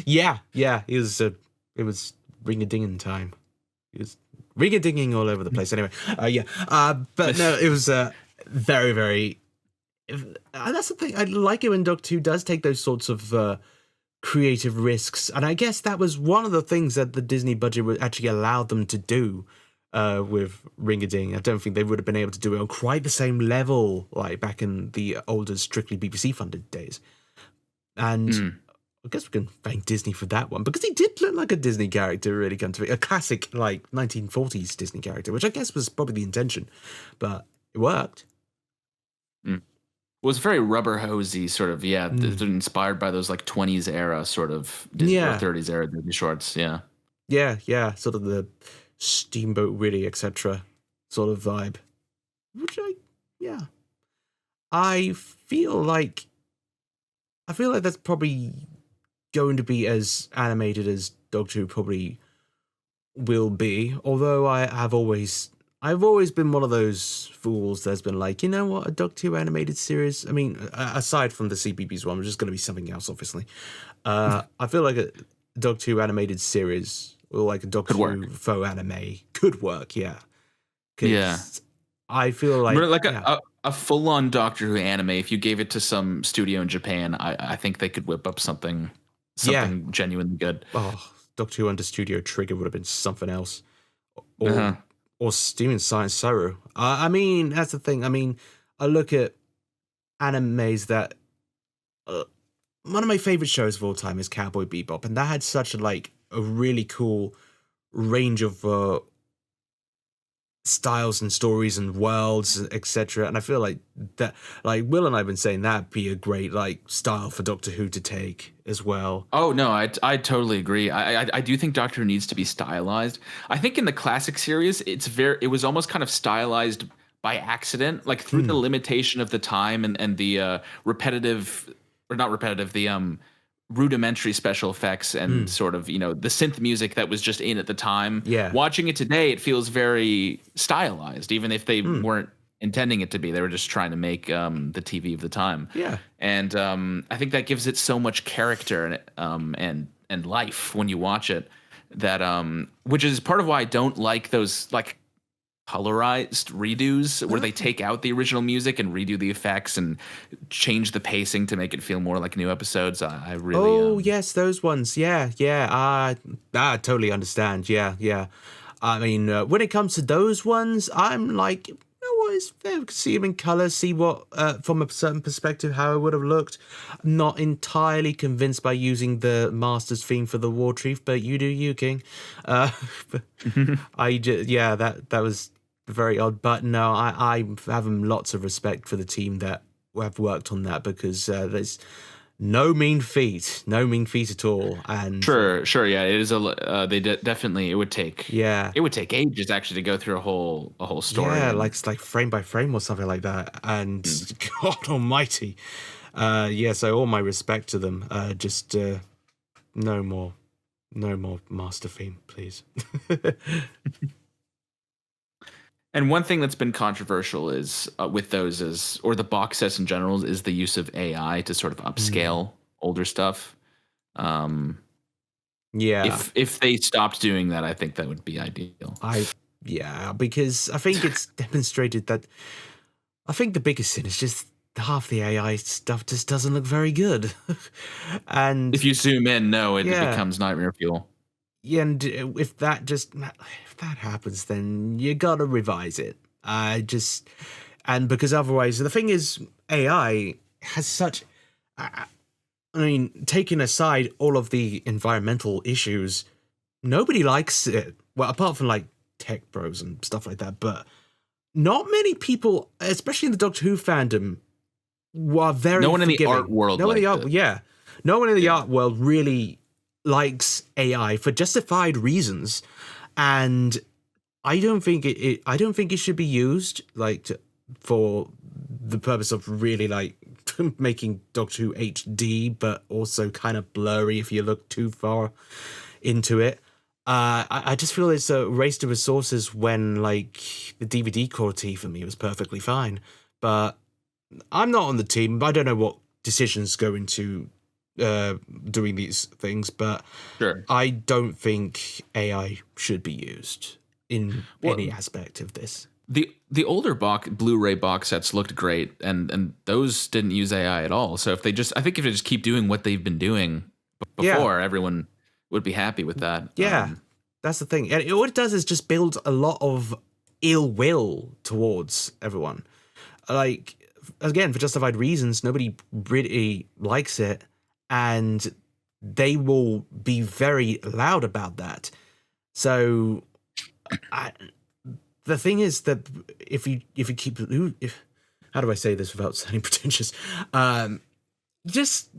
Yeah. It was ring-a-ding-in time. It was ring-a-dinging all over the place. Anyway, but no, it was very, very... that's the thing. I like it when Doctor Who does take those sorts of... creative risks, and I guess that was one of the things that the Disney budget would actually allow them to do with Ring-a-Ding. I don't think they would have been able to do it on quite the same level like back in the older, strictly BBC funded days. And I guess we can thank Disney for that one, because he did look like a Disney character, really come to be a classic like 1940s Disney character, which I guess was probably the intention, but it worked. It was very rubber hosey, sort of, inspired by those like 20s era sort of Disney or 30s era Disney shorts, yeah. Yeah, sort of the Steamboat Willie, etc. sort of vibe. Which I feel like that's probably going to be as animated as Doctor Who probably will be, although I've always been one of those fools that's been like, you know what, a Doctor Who animated series, I mean, aside from the CBBS one, which is going to be something else, obviously. I feel like a Doctor Who animated series, or like a Doctor Who faux anime, could work, yeah. Yeah. I feel like, Remember, like yeah, a full on Doctor Who anime. If you gave it to some studio in Japan, I think they could whip up yeah. something genuinely good. Oh, Doctor Who under Studio Trigger would have been something else, or Uh-huh. Steven Science Sorrow. I mean, that's the thing. I mean, I look at animes that uh, one of my favorite shows of all time is Cowboy Bebop, and that had such a really cool range of styles and stories and worlds, etc. And I feel like that, like Will and I've been saying, that'd be a great style for Doctor Who to take as well. Oh no, I totally agree. I do think Doctor Who needs to be stylized. I think in the classic series, it was almost kind of stylized by accident, like through the Mm, limitation of the time and the repetitive, or not repetitive, the rudimentary special effects and mm, sort of the synth music that was just in at the time. yeah. Watching it today, it feels very stylized, even if they Mm, weren't intending it to be. They were just trying to make the TV of the time. yeah. And I think that gives it so much character and life when you watch it. That which is part of why I don't like those colorized redos where they take out the original music and redo the effects and change the pacing to make it feel more like new episodes. I really Oh yes, those ones. Yeah, yeah. I totally understand. Yeah, yeah. I mean, when it comes to those ones, I'm like, you know what? It's fair. See them in color. See what, from a certain perspective, how it would have looked. I'm not entirely convinced by using the Masters theme for the War Chief, but you do you, King. Uh, but yeah, that was very odd. But no, I have lots of respect for the team that have worked on that, because there's no mean feat at all. And sure, yeah, it is definitely yeah, it would take ages actually to go through a whole story yeah, and it's like frame by frame or something like that. And mm. God Almighty, yeah. So all my respect to them. Just no more, no more master theme, please. And one thing that's been controversial is with those is, or the box sets in general, is the use of AI to sort of Mm, upscale older stuff. Um, yeah, if they stopped doing that, I think that would be ideal. I yeah, because I think it's demonstrated that I think the biggest sin is just half the AI stuff just doesn't look very good. If And you zoom in, no, it yeah, becomes nightmare fuel. yeah, and if that happens, then you gotta revise it. I just and because otherwise, the thing is, AI has such. I mean, taking aside all of the environmental issues, nobody likes it. Well, apart from tech bros and stuff like that, but not many people, especially in the Doctor Who fandom, were No very one in the art forgiving. world No one in the liked art, it. yeah, no one in the Yeah. art world really likes AI for justified reasons, and I don't think it should be used for the purpose of really making Doctor Who HD, but also kind of blurry if you look too far into it. I just feel it's a waste of resources when the DVD quality for me was perfectly fine, but I'm not on the team. I don't know what decisions go into doing these things, but Sure. I don't think AI should be used in any Well, aspect of this. the older Blu-ray box sets looked great, and those didn't use AI at all. So I think if they just keep doing what they've been doing Yeah, before, everyone would be happy with that. yeah, that's the thing. And what it does is just build a lot of ill will towards everyone. Like, again, for justified reasons, nobody really likes it, and they will be very loud about that. So, I, the thing is that if you keep if how do I say this without sounding pretentious? Just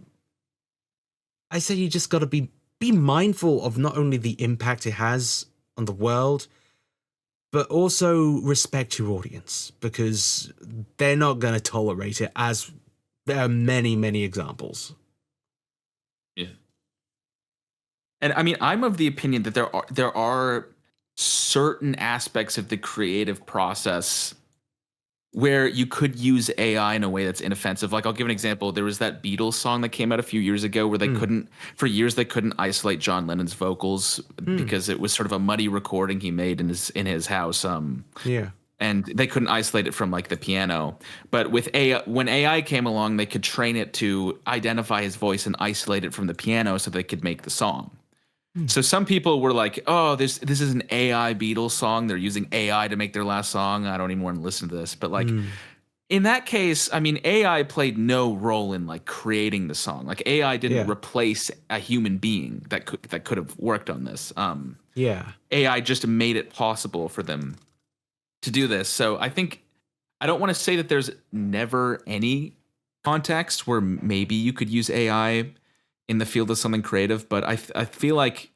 I say you just got to be mindful of not only the impact it has on the world, but also respect your audience, because they're not going to tolerate it, as there are many examples. Yeah. And I mean, I'm of the opinion that there are certain aspects of the creative process where you could use AI in a way that's inoffensive. Like I'll give an example. There was that Beatles song that came out a few years ago where Mm, for years they couldn't isolate John Lennon's vocals mm, because it was sort of a muddy recording he made in his house. yeah. and they couldn't isolate it from like the piano. But with AI, when AI came along, they could train it to identify his voice and isolate it from the piano so they could make the song. So some people were like, "Oh, this is an AI Beatles song. They're using AI to make their last song. I don't even want to listen to this." But like in that case, I mean, AI played no role in like creating the song. Like AI didn't Yeah. replace a human being that could have worked on this. Yeah. AI just made it possible for them to do this. So I think I don't want to say that there's never any context where maybe you could use AI in the field of something creative, but I feel like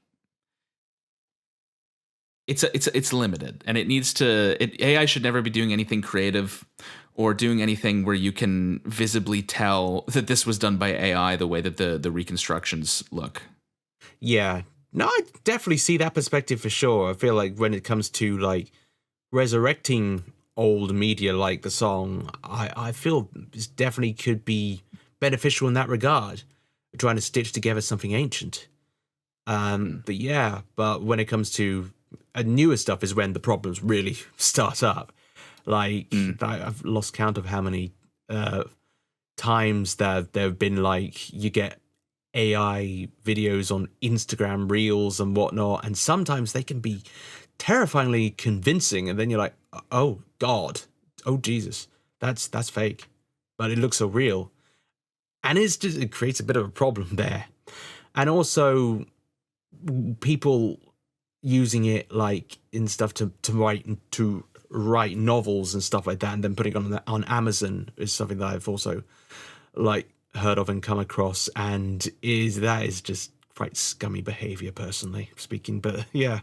it's limited, and it needs to. AI should never be doing anything creative or doing anything where you can visibly tell that this was done by AI the way that the reconstructions look. Yeah. No, I definitely see that perspective for sure. I feel like when it comes to like resurrecting old media like the song, I feel this definitely could be beneficial in that regard. Trying to stitch together something ancient. But yeah, but when it comes to newer stuff is when the problems really start up. Like I've lost count of how many times that there have been like you get AI videos on Instagram Reels and whatnot, and sometimes they can be terrifyingly convincing, and then you're like, oh God, oh Jesus, that's fake, but it looks so real, and it creates a bit of a problem there, and also people using it like in stuff to write novels and stuff like that, and then putting it on Amazon is something that I've also like heard of and come across, and that is just quite scummy behavior, personally speaking. But yeah,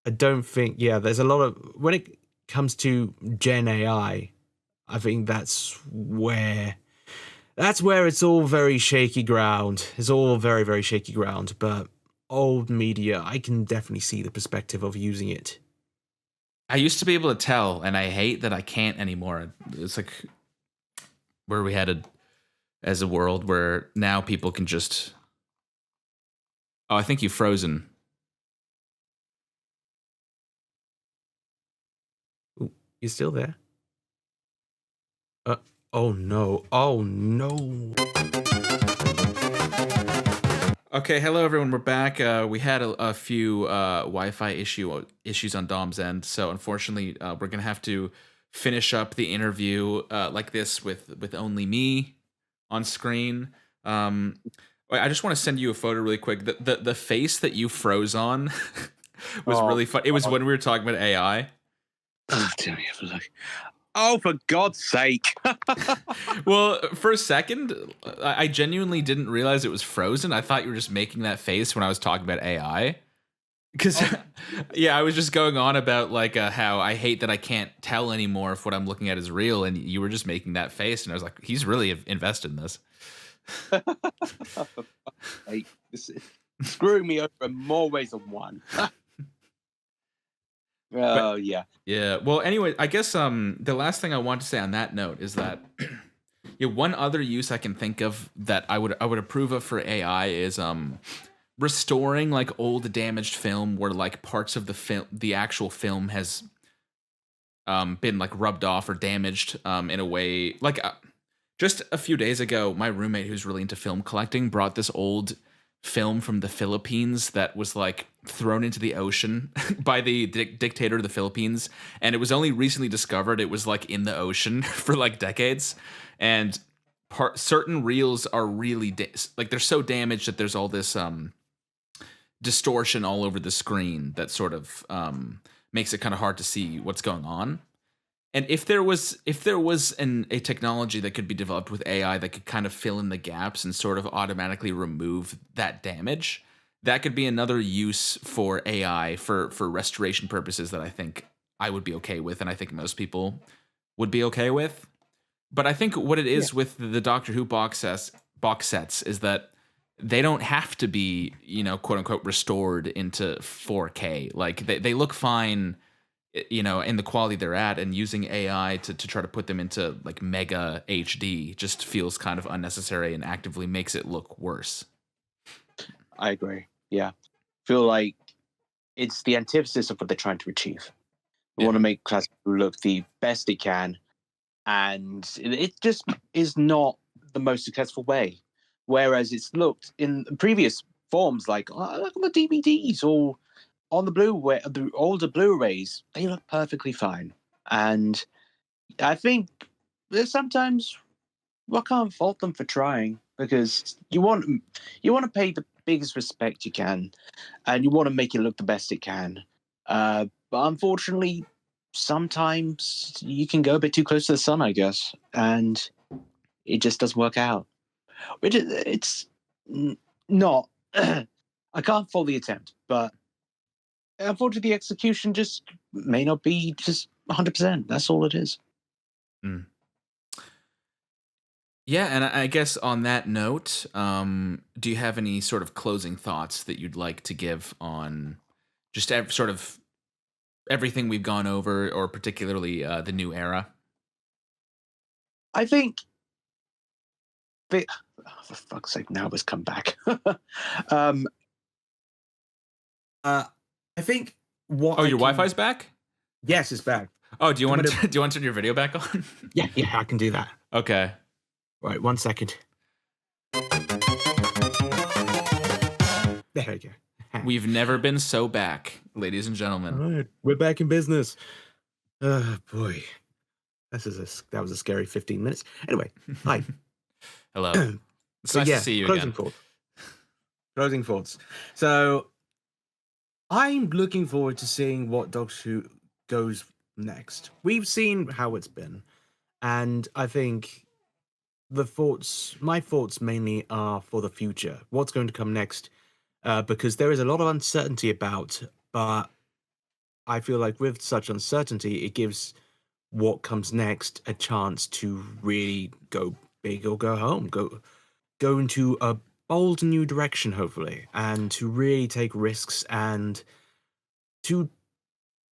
I don't think there's a lot of when it comes to Gen AI, I think that's where it's all very shaky ground. It's all very, very shaky ground. But old media, I can definitely see the perspective of using it. I used to be able to tell, and I hate that I can't anymore. It's like where are we headed as a world where now people can just. Oh, I think you've frozen. Ooh, you still there? Oh no. Oh no. Okay, hello everyone. We're back. We had a few Wi-Fi issues on Dom's end, so unfortunately, we're gonna have to finish up the interview like this with only me on screen. I just want to send you a photo really quick. The face that you froze on was really fun. It was when we were talking about AI. Oh, dear me, oh, for God's sake. Well, for a second, I genuinely didn't realize it was frozen. I thought you were just making that face when I was talking about AI. Because, yeah, I was just going on about like how I hate that I can't tell anymore if what I'm looking at is real. And you were just making that face. And I was like, he's really invested in this. Hey, this is screwing me over in more ways than one. Oh, yeah. Yeah. Well, anyway, I guess the last thing I want to say on that note is that one other use I can think of that I would approve of for AI is restoring like old damaged film where like parts of the actual film has been like rubbed off or damaged in a way like just a few days ago my roommate who's really into film collecting brought this old film from the Philippines that was like thrown into the ocean by the dictator of the Philippines, and it was only recently discovered it was like in the ocean for like decades, and certain reels are really like they're so damaged that there's all this distortion all over the screen that sort of makes it kind of hard to see what's going on. And if there was a technology that could be developed with AI that could kind of fill in the gaps and sort of automatically remove that damage, that could be another use for AI for restoration purposes that I think I would be okay with, and I think most people would be okay with. But I think what it is with the Doctor Who box sets is that they don't have to be, quote unquote, restored into 4K. Like they look fine, in the quality they're at, and using AI to try to put them into like mega HD just feels kind of unnecessary and actively makes it look worse. I agree. Yeah. Feel like it's the antithesis of what they're trying to achieve. They want to make classic Who look the best it can, and it just is not the most successful way. Whereas it's looked in previous forms, like on the DVDs or on the older Blu-rays, they look perfectly fine. And I think that sometimes I can't fault them for trying, because you want to pay the biggest respect you can, and you want to make it look the best it can. But unfortunately, sometimes you can go a bit too close to the sun, I guess, and it just doesn't work out. It's not. I can't fault the attempt, but unfortunately, the execution just may not be just 100%. That's all it is. Mm. Yeah, and I guess on that note, do you have any sort of closing thoughts that you'd like to give on just sort of everything we've gone over, or particularly the new era? I think for fuck's sake, now it's come back. I think what. Oh, your Wi-Fi's back? Yes, it's back. Oh, do you want to turn your video back on? Yeah, I can do that. Okay. Right, 1 second. There we go. We've never been so back, ladies and gentlemen. All right, we're back in business. Oh boy, that was a scary 15 minutes. Anyway, hi. Hello. It's nice to see you again. Closing thoughts. So, I'm looking forward to seeing what Doctor Who goes next. We've seen how it's been, and I think my thoughts mainly are for the future. What's going to come next? Because there is a lot of uncertainty about, but I feel like with such uncertainty, it gives what comes next a chance to really go big or go home, go into a bold new direction, hopefully, and to really take risks, and to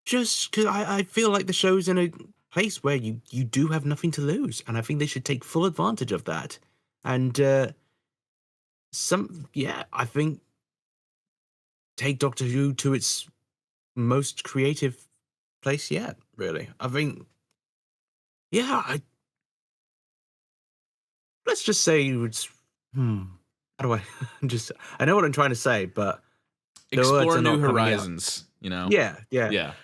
just, because I feel like the show's in a place where you do have nothing to lose, and I think they should take full advantage of that. And I think take Doctor Who to its most creative place yet, really. I think, let's just say it's, how do I I know what I'm trying to say, but explore new horizons, you know? Yeah.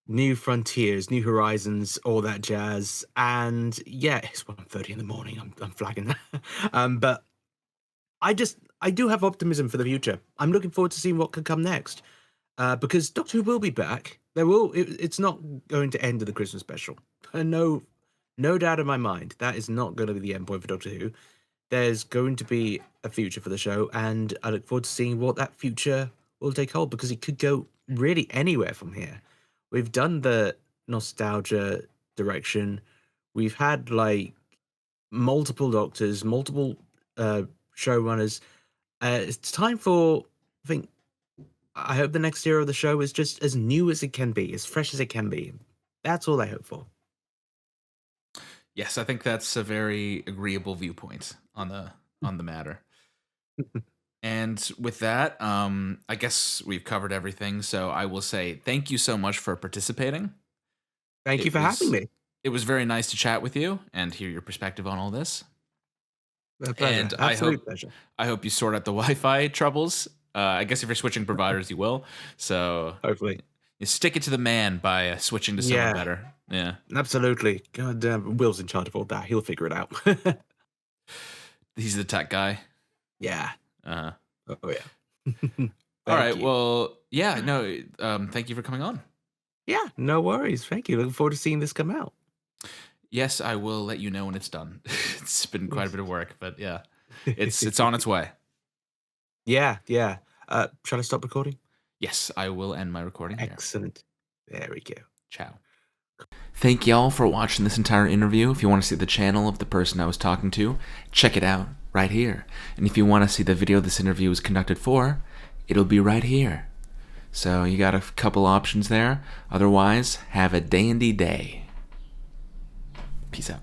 New frontiers, new horizons, all that jazz. And it's 1:30 in the morning. I'm flagging that. But I do have optimism for the future. I'm looking forward to seeing what could come next. Because Doctor Who will be back. It's not going to end at the Christmas special. No doubt in my mind. That is not going to be the end point for Doctor Who. There's going to be a future for the show, and I look forward to seeing what that future will take hold, because it could go really anywhere from here. We've done the nostalgia direction. We've had like multiple doctors, multiple showrunners. It's time for, I hope the next era of the show is just as new as it can be, as fresh as it can be. That's all I hope for. Yes, I think that's a very agreeable viewpoint on the matter. And with that, I guess we've covered everything. So I will say thank you so much for participating. Thank you for having me. It was very nice to chat with you and hear your perspective on all this. A pleasure. And Absolute pleasure. I hope you sort out the Wi-Fi troubles. I guess if you're switching providers, you will. So hopefully, you stick it to the man by switching to someone better. Yeah, absolutely. God damn, Will's in charge of all that. He'll figure it out. He's the tech guy. Yeah. Oh yeah. All right. You. Well, yeah. No. Thank you for coming on. Yeah. No worries. Thank you. Looking forward to seeing this come out. Yes, I will let you know when it's done. It's been quite a bit of work, but yeah, it's on its way. Yeah. Shall I stop recording? Yes, I will end my recording. Excellent. There we go. Ciao. Thank y'all for watching this entire interview. If you want to see the channel of the person I was talking to, check it out right here. And if you want to see the video this interview was conducted for, it'll be right here. So you got a couple options there. Otherwise, have a dandy day. Peace out.